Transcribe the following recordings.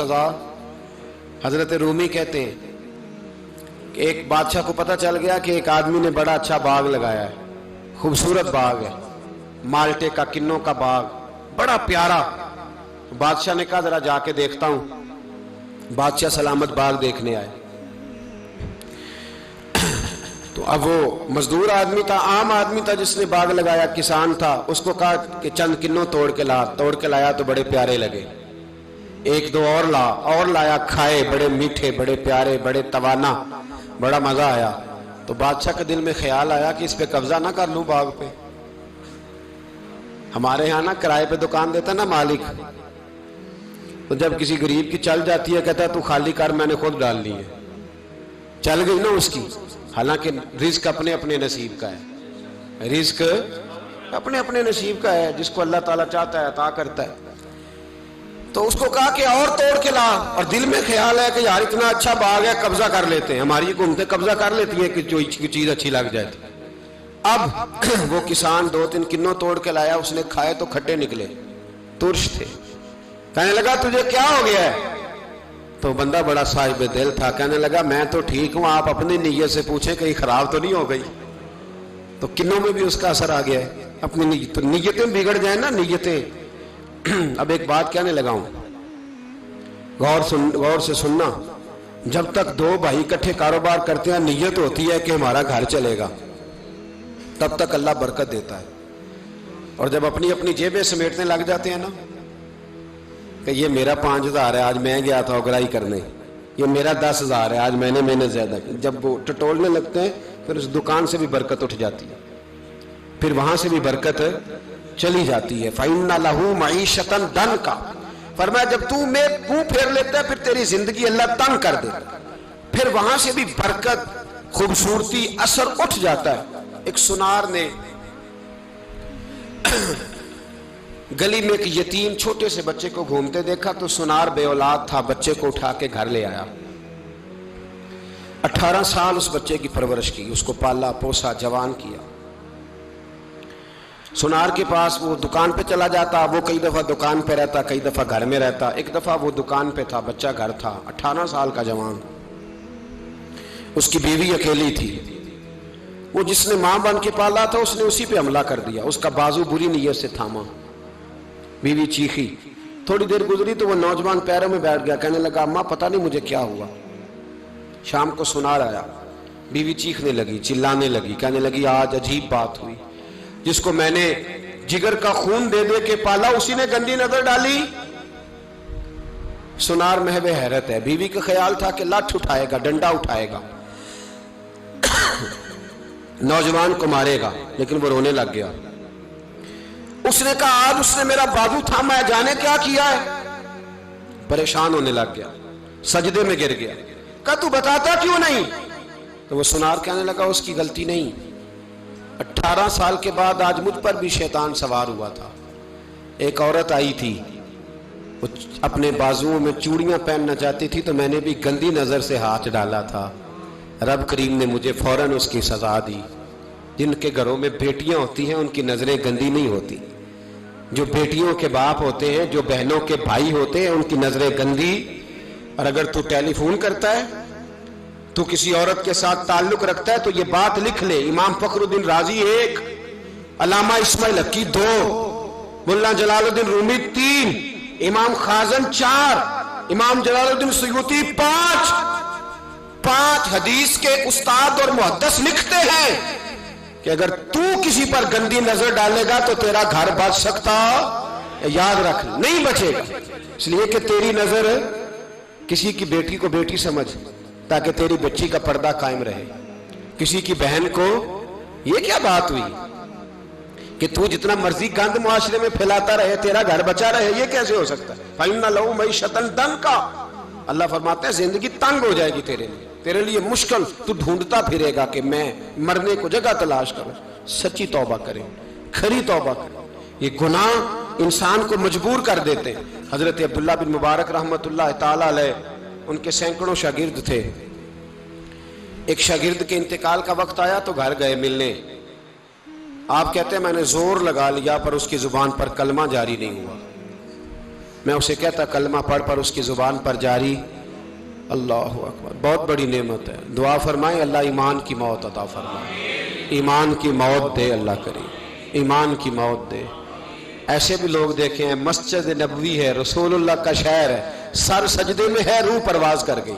اقتضا. حضرت رومی کہتے ہیں کہ ایک بادشاہ کو پتہ چل گیا کہ ایک آدمی نے بڑا اچھا باغ لگایا ہے, خوبصورت باغ ہے, مالٹے کا, کنوں کا باغ, بڑا پیارا. بادشاہ نے کہا ذرا جا کے دیکھتا ہوں. بادشاہ سلامت باغ دیکھنے آئے. تو اب وہ مزدور آدمی تھا, عام آدمی تھا جس نے باغ لگایا, کسان تھا. اس کو کہا کہ چند کنوں توڑ کے لایا تو بڑے پیارے لگے. ایک دو اور لایا, کھائے, بڑے میٹھے, بڑے پیارے, بڑے توانا, بڑا مزہ آیا. تو بادشاہ کے دل میں خیال آیا کہ اس پہ قبضہ نہ کر لوں باغ پہ. ہمارے یہاں نا کرائے پہ دکان دیتا نا مالک, تو جب کسی غریب کی چل جاتی ہے کہتا ہے تو خالی کر, میں نے خود ڈال لی ہے. چل گئی نا اس کی. حالانکہ رزق اپنے اپنے نصیب کا ہے, رزق اپنے اپنے نصیب کا ہے, جس کو اللہ تعالیٰ چاہتا ہے عطا کرتا ہے. تو اس کو کہا کہ اور توڑ کے لا, اور دل میں خیال ہے کہ یار اتنا اچھا باغ ہے, قبضہ کر لیتے ہیں. ہماری حکومتیں قبضہ کر لیتی ہیں کہ جو چیز اچھی لگ جائے. اب وہ کسان 2-3 کنوں توڑ کے لایا, اس نے کھائے تو کھٹے نکلے, ترش تھے. کہنے لگا تجھے کیا ہو گیا ہے؟ تو بندہ بڑا صاحب دل تھا, کہنے لگا میں تو ٹھیک ہوں, آپ اپنی نیت سے پوچھیں کہیں خراب تو نہیں ہو گئی. تو کنوں میں بھی اس کا اثر آ گیا ہے. اپنی نیتیں بگڑ جائیں نا, نیتیں. اب ایک بات کہنے لگا ہوں, غور سے سننا. جب تک دو بھائی اکٹھے کاروبار کرتے ہیں, نیت ہوتی ہے کہ ہمارا گھر چلے گا, تب تک اللہ برکت دیتا ہے. اور جب اپنی اپنی جیبیں سمیٹنے لگ جاتے ہیں نا کہ یہ میرا 5,000 ہے, آج میں گیا تھا اگرائی کرنے, یہ میرا 10,000 ہے, آج میں نے محنت زیادہ کی, جب وہ ٹٹولنے لگتے ہیں پھر اس دکان سے بھی برکت اٹھ جاتی ہے, پھر وہاں سے بھی برکت چلی جاتی ہے. فَإِنَّ لَهُ مَعِيشَةً ضَنْكَ, فرمایا جب تو میں منہ پھیر لیتا ہے پھر تیری زندگی اللہ تنگ کر دیتا, پھر وہاں سے بھی برکت, خوبصورتی, اثر اٹھ جاتا ہے. ایک سنار نے گلی میں ایک یتیم چھوٹے سے بچے کو گھومتے دیکھا, تو سنار بے اولاد تھا, بچے کو اٹھا کے گھر لے آیا. 18 سال اس بچے کی پرورش کی, اس کو پالا پوسا, جوان کیا. سنار کے پاس وہ دکان پہ چلا جاتا, وہ کئی دفعہ دکان پہ رہتا, کئی دفعہ گھر میں رہتا. ایک دفعہ وہ دکان پہ تھا, بچہ گھر تھا, 18 سال کا جوان. اس کی بیوی اکیلی تھی. وہ جس نے ماں بن کے پالا تھا اس نے اسی پہ حملہ کر دیا, اس کا بازو بری نیت سے تھاما. بیوی چیخی. تھوڑی دیر گزری تو وہ نوجوان پیروں میں بیٹھ گیا, کہنے لگا اماں پتہ نہیں مجھے کیا ہوا. شام کو سنار آیا, بیوی چیخنے لگی, چلانے لگی, کہنے لگی آج عجیب بات ہوئی, جس کو میں نے جگر کا خون دے دے کے پالا اسی نے گندی نظر ڈالی. سنار محو حیرت ہے. بیوی کا خیال تھا کہ لاٹھ اٹھائے گا, ڈنڈا اٹھائے گا, نوجوان کو مارے گا, لیکن وہ رونے لگ گیا. اس نے کہا آج اس نے میرا بازو تھاما ہے, جانے کیا کیا ہے. پریشان ہونے لگ گیا, سجدے میں گر گیا. کہا تو بتاتا کیوں نہیں؟ تو وہ سنار کہنے لگا اس کی غلطی نہیں, 18 سال کے بعد آج مجھ پر بھی شیطان سوار ہوا تھا. ایک عورت آئی تھی, وہ اپنے بازوؤں میں چوڑیاں پہننا چاہتی تھی, تو میں نے بھی گندی نظر سے ہاتھ ڈالا تھا. رب کریم نے مجھے فوراً اس کی سزا دی. جن کے گھروں میں بیٹیاں ہوتی ہیں ان کی نظریں گندی نہیں ہوتی. جو بیٹیوں کے باپ ہوتے ہیں, جو بہنوں کے بھائی ہوتے ہیں, ان کی نظریں گندی. اور اگر تو ٹیلی فون کرتا ہے, تو کسی عورت کے ساتھ تعلق رکھتا ہے, تو یہ بات لکھ لے, امام فخر الدین رازی 1, علامہ اسماعیل حقی 2, ملا جلال الدین رومی 3, امام خازن 4, امام جلال الدین سیوطی 5 حدیث کے استاد اور محدث لکھتے ہیں کہ اگر تو کسی پر گندی نظر ڈالے گا تو تیرا گھر بچ سکتا, یاد رکھ نہیں بچے گا. اس لیے کہ تیری نظر کسی کی بیٹی کو بیٹی سمجھ, تاکہ تیری بچی کا پردہ قائم رہے. کسی کی بہن کو, یہ کیا بات ہوئی کہ تو جتنا مرضی گند معاشرے میں پھیلاتا رہے تیرا گھر بچا رہے, یہ کیسے ہو سکتا ہے؟ فَإِنَّ لَهُ مَعِيشَةً ضَنْكَ, اللہ فرماتے ہیں زندگی تنگ ہو جائے گی تیرے لیے مشکل. تو ڈھونڈتا پھرے گا کہ میں مرنے کو جگہ تلاش کروں. سچی توبہ کریں, کھری توبہ کریں. یہ گناہ انسان کو مجبور کر دیتے ہیں. حضرت عبداللہ بن مبارک رحمت اللہ تعالی علیہ, ان کے سینکڑوں شاگرد تھے. ایک شاگرد کے انتقال کا وقت آیا تو گھر گئے ملنے. آپ کہتے ہیں میں نے زور لگا لیا پر اس کی زبان پر کلمہ جاری نہیں ہوا. میں اسے کہتا کلمہ پڑھ پر اس کی زبان پر جاری اللہ اکبر، بہت بڑی نعمت ہے۔ دعا فرمائیں اللہ ایمان کی موت عطا فرمائے، ایمان کی موت دے اللہ کریم، ایمان کی موت دے۔ ایسے بھی لوگ دیکھے ہیں، مسجد نبوی ہے، رسول اللہ کا شہر ہے، سر سجدے میں ہے، روح پرواز کر گئی،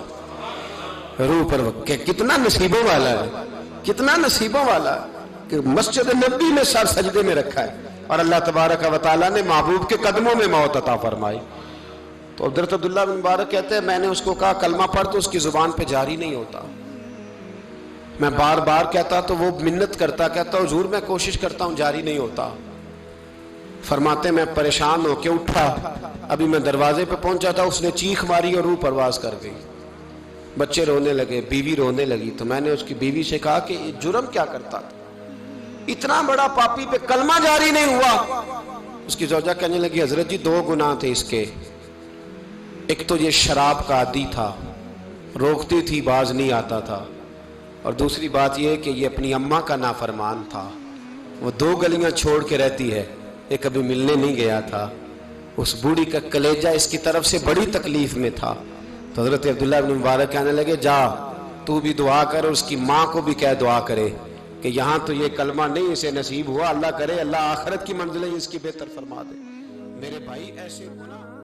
روح پر کتنا نصیبوں والا ہے، کتنا نصیبوں والا ہے کہ مسجد نبوی میں سر سجدے میں رکھا ہے اور اللہ تبارک و تعالیٰ نے محبوب کے قدموں میں موت عطا فرمائی۔ تو حضرت عبداللہ بن مبارک کہتے ہیں میں نے اس کو کہا کلمہ پڑھ تو اس کی زبان پہ جاری نہیں ہوتا، میں بار بار کہتا تو وہ منت کرتا، کہتا حضور میں کوشش کرتا ہوں جاری نہیں ہوتا۔ فرماتے میں پریشان ہو کے اٹھا، ابھی میں دروازے پہ پہنچا تھا، اس نے چیخ ماری اور روح پرواز کر گئی، بچے رونے لگے، بیوی رونے لگی، تو میں نے اس کی بیوی سے کہا کہ یہ جرم کیا کرتا تھا، اتنا بڑا پاپی پہ کلمہ جاری نہیں ہوا۔ اس کی زوجہ کہنے لگی حضرت جی 2 گناہ تھے اس کے، ایک تو یہ شراب کا عادی تھا، روکتی تھی باز نہیں آتا تھا، اور دوسری بات یہ کہ یہ اپنی اماں کا نافرمان تھا، وہ 2 گلیاں چھوڑ کے رہتی ہے، یہ کبھی ملنے نہیں گیا تھا، اس بوڑھی کا کلیجہ اس کی طرف سے بڑی تکلیف میں تھا۔ تو حضرت عبداللہ بن مبارک کہنے لگے جا تو بھی دعا کر، اور اس کی ماں کو بھی کہہ دعا کرے کہ یہاں تو یہ کلمہ نہیں اسے نصیب ہوا، اللہ کرے اللہ آخرت کی منزلیں اس کی بہتر فرما دے۔ میرے بھائی ایسے گناہ